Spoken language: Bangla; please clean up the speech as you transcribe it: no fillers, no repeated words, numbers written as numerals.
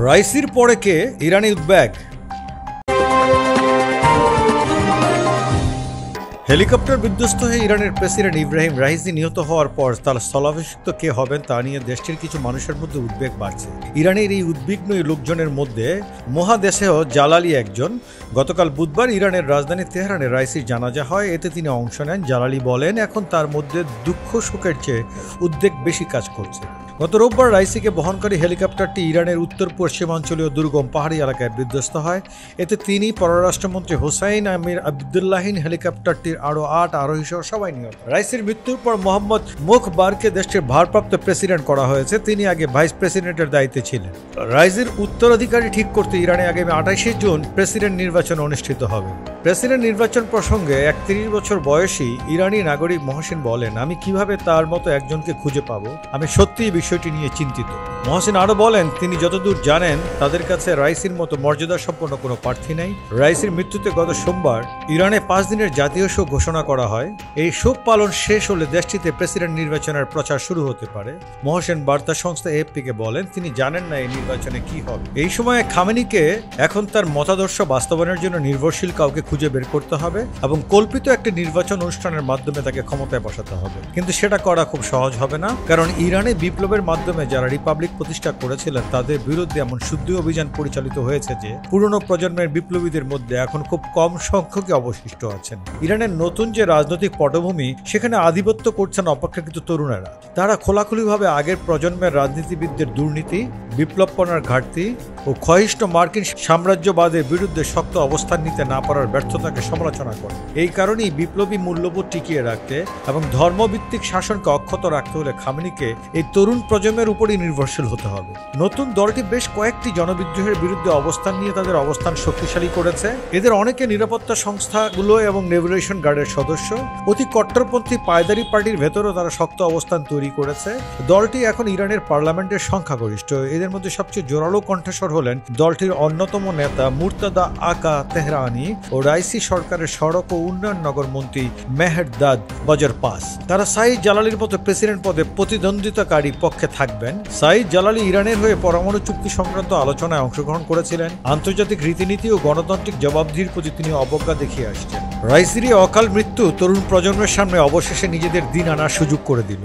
রাইসির পরে কে ইরানি উদ্বেগ। হেলিকপ্টার বিধ্বস্ত হয়ে ইরানের প্রেসিডেন্ট ইব্রাহিম রাইসি নিহত হওয়ার পর তার স্থলাভিষিক্ত কে হবেন তা নিয়ে দেশটির কিছু মানুষের মধ্যে উদ্বেগ বাড়ছে। ইরানের এই উদ্বিগ্ন লোকজনের মধ্যে মহাদেশেহ জালালি একজন। গতকাল বুধবার ইরানের রাজধানী তেহরানে রাইসির জানাজা হয়, এতে তিনি অংশ নেন। জালালি বলেন, এখন তার মধ্যে দুঃখ শোকের চেয়ে উদ্বেগ বেশি কাজ করছে। গত রোববার রাইসিকে বহনকারী হেলিকপ্টারটি ইরানের উত্তর পশ্চিমাঞ্চলীয় দুর্গম পাহাড়ি এলাকায় বিধ্বস্ত হয়। এতে তিনি, পররাষ্ট্রমন্ত্রী হোসাইন আমির আবদুল্লাহিন, হেলিকপ্টারটির আরও ৮ আরোহী সহ সবাই নিহত। রাইসির মৃত্যুর পর মোহাম্মদ মুখবারকে দেশটির ভারপ্রাপ্ত প্রেসিডেন্ট করা হয়েছে। তিনি আগে ভাইস প্রেসিডেন্টের দায়িত্বে ছিলেন। রাইসির উত্তরাধিকারী ঠিক করতে ইরানে আগামী ২৮শে জুন প্রেসিডেন্ট নির্বাচন অনুষ্ঠিত হবে। প্রেসিডেন্ট নির্বাচন প্রসঙ্গে ৩১ বছর বয়সী ইরানি নাগরিক মহসিন বলেন, আমি কিভাবে তার মতো একজনকে খুঁজে পাবো? আমি সত্যিই বিষয়টি নিয়ে চিন্তিত। মহসিন আরো বলেন, তিনি যতদূর জানেন তাদের কাছে রাইসির মতো মর্যাদা সম্পন্ন কোনো প্রার্থী নাই। রাইসির মৃত্যুতে গত সোমবার ইরানে ৫ দিনের জাতীয় শোক ঘোষণা করা হয়। এই শোক পালন শেষ হলে দেশটিতে প্রেসিডেন্ট নির্বাচনের প্রচার শুরু হতে পারে। মহসিন বার্তা সংস্থা এএফপিকে বলেন, তিনি জানেন না এই নির্বাচনে কি হবে। এই সময়ে খামেনিকে এখন তার মতাদর্শ বাস্তবায়নের জন্য নির্ভরশীল কাউকে খুঁজে বের করতে হবে এবং কল্পিত একটি নির্বাচন অনুষ্ঠানের মাধ্যমে তাকে ক্ষমতায় বসাতে হবে। কিন্তু সেটা করা খুব সহজ হবে না, কারণ ইরানে বিপ্লবের মাধ্যমে যারা রিপাবলিক প্রতিষ্ঠা করেছিলেন তাদের বিরুদ্ধে এমন শুদ্ধি অভিযান পরিচালিত হয়েছে যে পুরনো প্রজন্মের বিপ্লবীদের মধ্যে এখন খুব কম সংখ্যকই অবশিষ্ট আছেন। ইরানের নতুন যে রাজনৈতিক পটভূমি, সেখানে আধিপত্য করছেন অপেক্ষাকৃত তরুণেরা। তারা খোলাখুলিভাবে আগের প্রজন্মের রাজনীতিবিদদের দুর্নীতি, বিপ্লবপনার ঘাটতি ও ক্ষয়িষ্ঠ মার্কিন সাম্রাজ্যবাদের বিরুদ্ধে শক্ত অবস্থান নিতে না পারার ব্যর্থতাকে সমালোচনা করে। এই কারণেই বিপ্লবী মূল্যবোধ টিকিয়ে রাখতে এবং ধর্মভিত্তিক শাসনকে অক্ষত রাখতে হলে খামেনিকে এই তরুণ প্রজন্মের উপরই নির্ভরশীল হতে হবে। নতুন দলটি বেশ কয়েকটি জনবিদ্রোহের বিরুদ্ধে অবস্থান নিয়ে তাদের অবস্থান শক্তিশালী করেছে। এদের অনেকে নিরাপত্তা সংস্থাগুলো এবং নেভিগেশন গার্ডের সদস্য। অতি কট্টরপন্থী পায়দারি পার্টির ভেতরেও তারা শক্ত অবস্থান তৈরি করেছে। দলটি এখন ইরানের পার্লামেন্টের সংখ্যাগরিষ্ঠ। এদের মধ্যে সবচেয়ে জোরালো কণ্ঠস্বর হলেন দলটির অন্যতম নেতা মুর্তাদা আকা তেহরানি ও রাইসি সরকারের সড়ক ও উন্নয়ন নগর মন্ত্রী মেহেরদাদ বজরপাস। তারা সাইদ জালালির মতো প্রেসিডেন্ট পদে প্রতিদ্বন্দ্বিতাকারী পক্ষে থাকবেন। সাইদ জালালি ইরানের হয়ে পরমাণু চুক্তি সংক্রান্ত আলোচনায় অংশগ্রহণ করেছিলেন। আন্তর্জাতিক রীতিনীতি ও গণতান্ত্রিক জবাবদিহির প্রতি তিনি অবজ্ঞা দেখিয়ে আসছেন। রাইসির অকাল মৃত্যু তরুণ প্রজন্মের সামনে অবশেষে নিজেদের দিন আনার সুযোগ করে দিল।